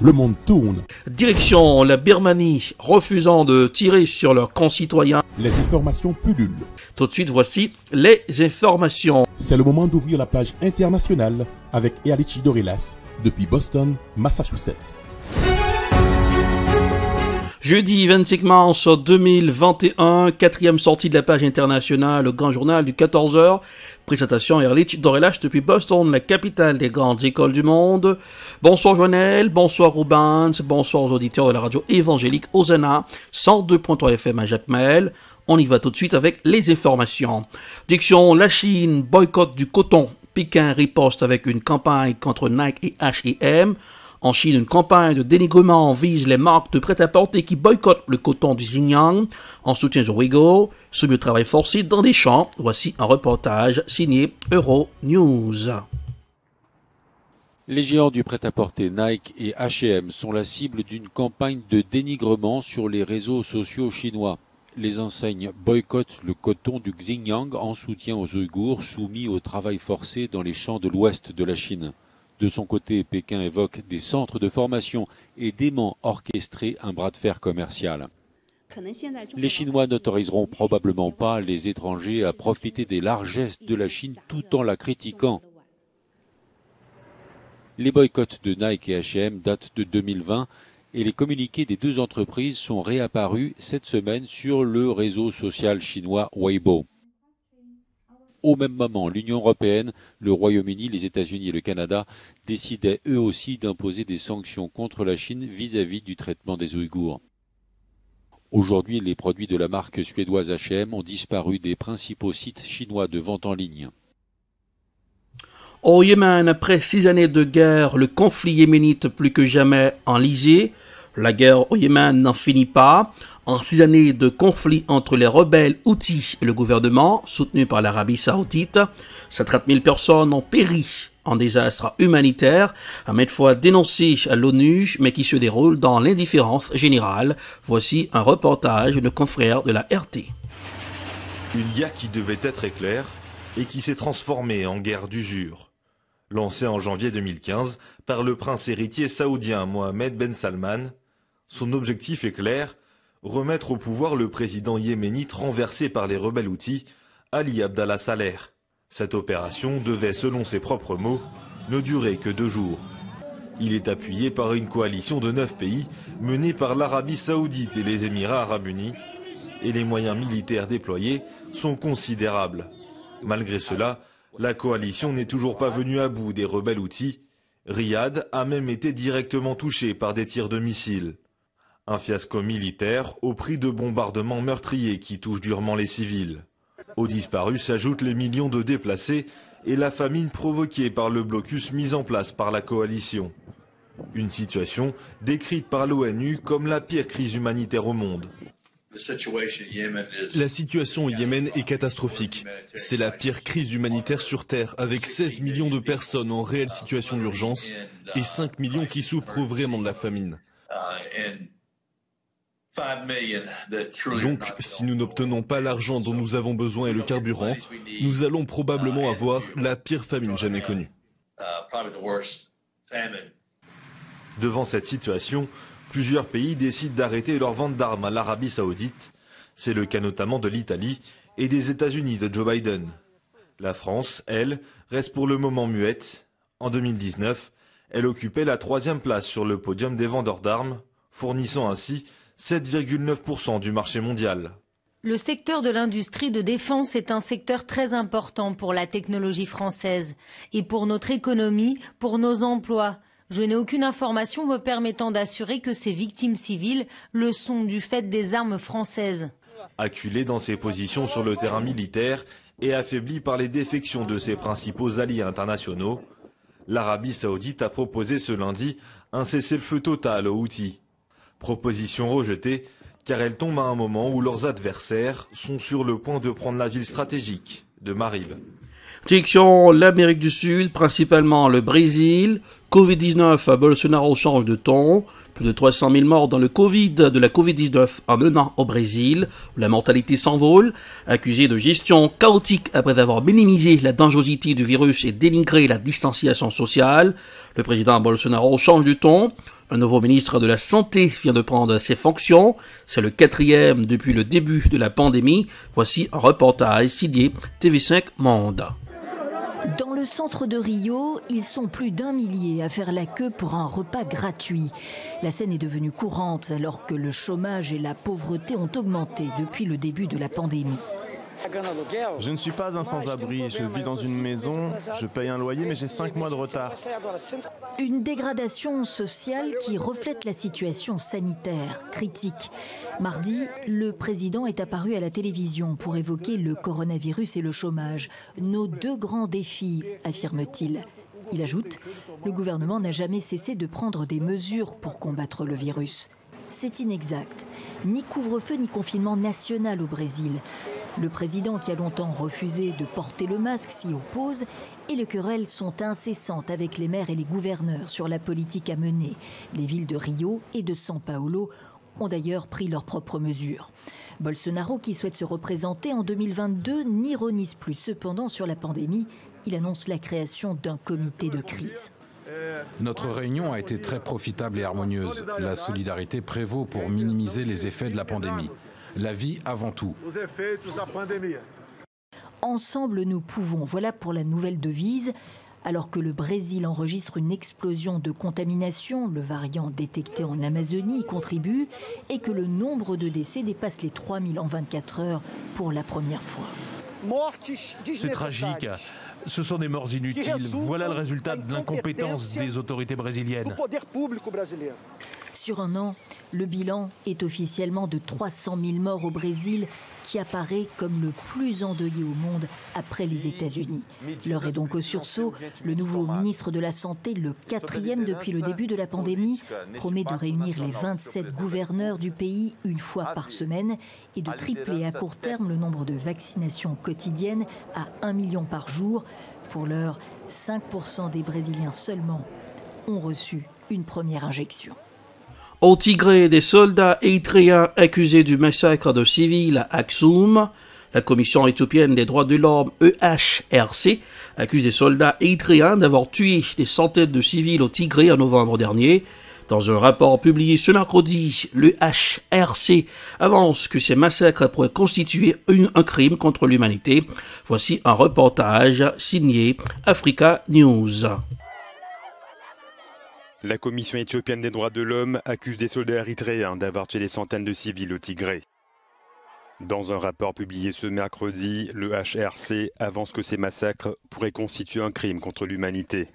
le monde tourne. Direction la Birmanie, refusant de tirer sur leurs concitoyens. Les informations pullulent. Tout de suite, voici les informations. C'est le moment d'ouvrir la page internationale avec Erlich Dorelas depuis Boston, Massachusetts. Jeudi 25 mars 2021, quatrième sortie de la page internationale, le grand journal du 14h. Présentation Erlich Dorelas depuis Boston, la capitale des grandes écoles du monde. Bonsoir Joannel, bonsoir Rubens, bonsoir aux auditeurs de la radio évangélique Hosanna, 102.3 FM à Jacmel. On y va tout de suite avec les informations. Direction la Chine, boycott du coton. Pékin riposte avec une campagne contre Nike et H&M. En Chine, une campagne de dénigrement vise les marques de prêt-à-porter qui boycottent le coton du Xinjiang en soutien aux Ouïghours, soumis au travail forcé dans des champs. Voici un reportage signé Euronews. Les géants du prêt-à-porter Nike et H&M sont la cible d'une campagne de dénigrement sur les réseaux sociaux chinois. Les enseignes boycottent le coton du Xinjiang en soutien aux Ouïghours soumis au travail forcé dans les champs de l'ouest de la Chine. De son côté, Pékin évoque des centres de formation et dément orchestrer un bras de fer commercial. Les Chinois n'autoriseront probablement pas les étrangers à profiter des largesses de la Chine tout en la critiquant. Les boycotts de Nike et H&M datent de 2020 et les communiqués des deux entreprises sont réapparus cette semaine sur le réseau social chinois Weibo. Au même moment, l'Union européenne, le Royaume-Uni, les États-Unis et le Canada décidaient eux aussi d'imposer des sanctions contre la Chine vis-à-vis du traitement des Ouïghours. Aujourd'hui, les produits de la marque suédoise H&M ont disparu des principaux sites chinois de vente en ligne. Au Yémen, après 6 années de guerre, le conflit yéménite plus que jamais enlisé. La guerre au Yémen n'en finit pas. En 6 années de conflit entre les rebelles Houthis et le gouvernement, soutenu par l'Arabie Saoudite, 130 000 personnes ont péri en désastre humanitaire, à maintes fois dénoncé à l'ONU, mais qui se déroule dans l'indifférence générale. Voici un reportage de nos confrères de la RT. Une guerre qui devait être éclair et qui s'est transformée en guerre d'usure. Lancée en janvier 2015 par le prince héritier saoudien Mohammed Ben Salman, son objectif est clair: remettre au pouvoir le président yéménite renversé par les rebelles Houthis, Ali Abdallah Saleh. Cette opération devait, selon ses propres mots, ne durer que 2 jours. Il est appuyé par une coalition de 9 pays menée par l'Arabie Saoudite et les Émirats Arabes Unis, et les moyens militaires déployés sont considérables. Malgré cela, la coalition n'est toujours pas venue à bout des rebelles Houthis. Riyad a même été directement touché par des tirs de missiles. Un fiasco militaire au prix de bombardements meurtriers qui touchent durement les civils. Aux disparus s'ajoutent les millions de déplacés et la famine provoquée par le blocus mis en place par la coalition. Une situation décrite par l'ONU comme la pire crise humanitaire au monde. La situation au Yémen est catastrophique. C'est la pire crise humanitaire sur Terre, avec 16 millions de personnes en réelle situation d'urgence et 5 millions qui souffrent vraiment de la famine. Donc, si nous n'obtenons pas l'argent dont nous avons besoin et le carburant, nous allons probablement avoir la pire famine jamais connue. Devant cette situation, plusieurs pays décident d'arrêter leur vente d'armes à l'Arabie Saoudite. C'est le cas notamment de l'Italie et des États-Unis de Joe Biden. La France, elle, reste pour le moment muette. En 2019, elle occupait la 3e place sur le podium des vendeurs d'armes, fournissant ainsi 7,9% du marché mondial. Le secteur de l'industrie de défense est un secteur très important pour la technologie française et pour notre économie, pour nos emplois. Je n'ai aucune information me permettant d'assurer que ces victimes civiles le sont du fait des armes françaises. Acculé dans ses positions sur le terrain militaire et affaibli par les défections de ses principaux alliés internationaux, l'Arabie Saoudite a proposé ce lundi un cessez-le-feu total aux Houthis. Proposition rejetée car elle tombe à un moment où leurs adversaires sont sur le point de prendre la ville stratégique de Marib. Direction l'Amérique du Sud, principalement le Brésil. Covid-19, Bolsonaro change de ton. Plus de 300 000 morts dans le de la Covid-19 en un an au Brésil, où la mortalité s'envole. Accusé de gestion chaotique après avoir minimisé la dangerosité du virus et dénigré la distanciation sociale, le président Bolsonaro change de ton. Un nouveau ministre de la Santé vient de prendre ses fonctions. C'est le 4e depuis le début de la pandémie. Voici un reportage signé TV5 Monde. Dans le centre de Rio, ils sont plus d'1 millier à faire la queue pour un repas gratuit. La scène est devenue courante alors que le chômage et la pauvreté ont augmenté depuis le début de la pandémie. Je ne suis pas un sans-abri, je vis dans une maison, je paye un loyer mais j'ai 5 mois de retard. Une dégradation sociale qui reflète la situation sanitaire critique. Mardi, le président est apparu à la télévision pour évoquer le coronavirus et le chômage. Nos 2 grands défis, affirme-t-il. Il ajoute, le gouvernement n'a jamais cessé de prendre des mesures pour combattre le virus. C'est inexact. Ni couvre-feu ni confinement national au Brésil. Le président, qui a longtemps refusé de porter le masque, s'y oppose et les querelles sont incessantes avec les maires et les gouverneurs sur la politique à mener. Les villes de Rio et de São Paulo ont d'ailleurs pris leurs propres mesures. Bolsonaro, qui souhaite se représenter en 2022, n'ironise plus cependant sur la pandémie. Il annonce la création d'un comité de crise. Notre réunion a été très profitable et harmonieuse. La solidarité prévaut pour minimiser les effets de la pandémie. La vie avant tout. Ensemble, nous pouvons. Voilà pour la nouvelle devise. Alors que le Brésil enregistre une explosion de contamination, le variant détecté en Amazonie y contribue, et que le nombre de décès dépasse les 3000 en 24 heures pour la première fois. C'est tragique. Ce sont des morts inutiles. Voilà le résultat de l'incompétence des autorités brésiliennes. Sur un an, le bilan est officiellement de 300 000 morts au Brésil, qui apparaît comme le plus endeuillé au monde après les États-Unis. L'heure est donc au sursaut. Le nouveau ministre de la Santé, le 4e depuis le début de la pandémie, promet de réunir les 27 gouverneurs du pays une fois par semaine et de tripler à court terme le nombre de vaccinations quotidiennes à 1 million par jour. Pour l'heure, 5% des Brésiliens seulement ont reçu une première injection. Au Tigré, des soldats érythréens accusés du massacre de civils à Aksum. La Commission éthiopienne des droits de l'homme, EHRC, accuse des soldats érythréens d'avoir tué des centaines de civils au Tigré en novembre dernier. Dans un rapport publié ce mercredi, l'EHRC avance que ces massacres pourraient constituer un crime contre l'humanité. Voici un reportage signé Africa News. La Commission éthiopienne des droits de l'homme accuse des soldats érythréens d'avoir tué des centaines de civils au Tigré. Dans un rapport publié ce mercredi, le HRC avance que ces massacres pourraient constituer un crime contre l'humanité.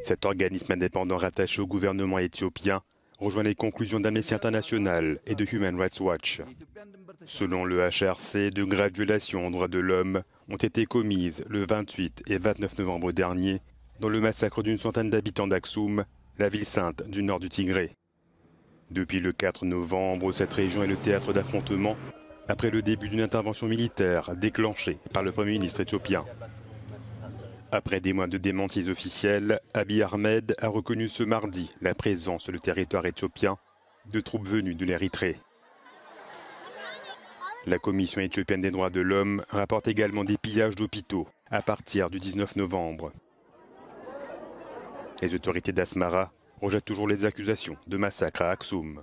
Cet organisme indépendant rattaché au gouvernement éthiopien rejoint les conclusions d'Amnesty International et de Human Rights Watch. Selon le HRC, de graves violations aux droits de l'homme ont été commises le 28 et 29 novembre dernier dans le massacre d'une centaine d'habitants d'Aksum, la ville sainte du nord du Tigré. Depuis le 4 novembre, cette région est le théâtre d'affrontements après le début d'une intervention militaire déclenchée par le Premier ministre éthiopien. Après des mois de démentis officiels, Abiy Ahmed a reconnu ce mardi la présence sur le territoire éthiopien de troupes venues de l'Érythrée. La Commission éthiopienne des droits de l'homme rapporte également des pillages d'hôpitaux à partir du 19 novembre. Les autorités d'Asmara rejettent toujours les accusations de massacre à Aksum.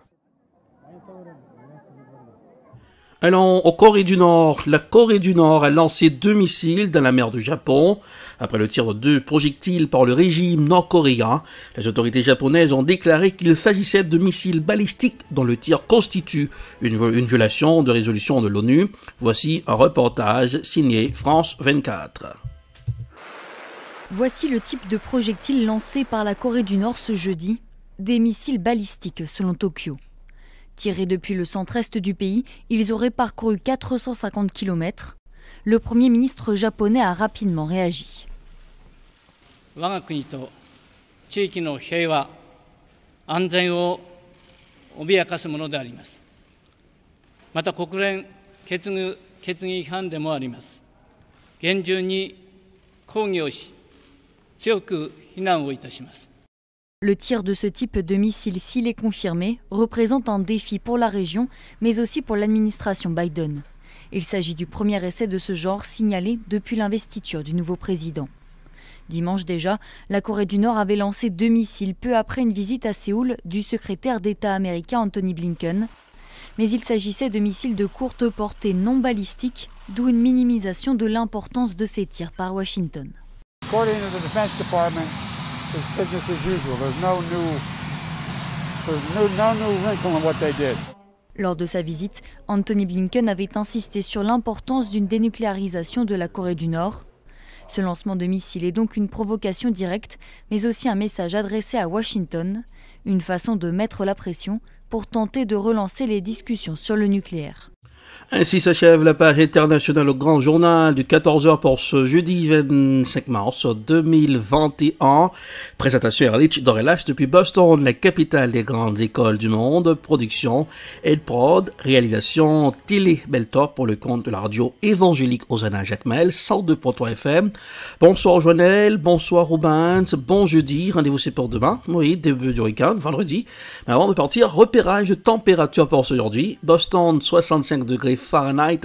Allons en Corée du Nord. La Corée du Nord a lancé 2 missiles dans la mer du Japon. Après le tir de 2 projectiles par le régime nord-coréen, les autorités japonaises ont déclaré qu'il s'agissait de missiles balistiques dont le tir constitue une violation de résolution de l'ONU. Voici un reportage signé France 24. Voici le type de projectiles lancés par la Corée du Nord ce jeudi, des missiles balistiques selon Tokyo. Tirés depuis le centre-est du pays, ils auraient parcouru 450 km. Le Premier ministre japonais a rapidement réagi. Le tir de ce type de missile, s'il est confirmé, représente un défi pour la région, mais aussi pour l'administration Biden. Il s'agit du premier essai de ce genre signalé depuis l'investiture du nouveau président. Dimanche déjà, la Corée du Nord avait lancé 2 missiles peu après une visite à Séoul du secrétaire d'État américain Anthony Blinken. Mais il s'agissait de missiles de courte portée non balistiques, d'où une minimisation de l'importance de ces tirs par Washington. Lors de sa visite, Anthony Blinken avait insisté sur l'importance d'une dénucléarisation de la Corée du Nord. Ce lancement de missiles est donc une provocation directe, mais aussi un message adressé à Washington, une façon de mettre la pression pour tenter de relancer les discussions sur le nucléaire. Ainsi s'achève la page internationale au grand journal du 14h pour ce jeudi 25 mars 2021. Présentation Erlich Dorelache depuis Boston, la capitale des grandes écoles du monde. Production Edprod, réalisation Télé Beltor pour le compte de la radio évangélique Hosanna Jacmel, 102.3 FM. Bonsoir Joannel, bonsoir Rubens, bon jeudi, rendez-vous c'est pour demain. Oui, début du week-end, vendredi. Mais avant de partir, repérage de température pour aujourd'hui. Boston, 65 degrés Fahrenheit,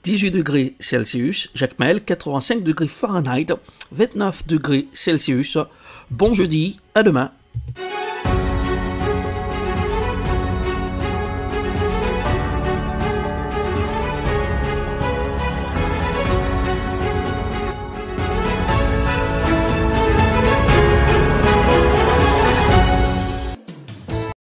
18 degrés Celsius. Jacmel, 85 degrés Fahrenheit, 29 degrés Celsius. Bon jeudi, à demain.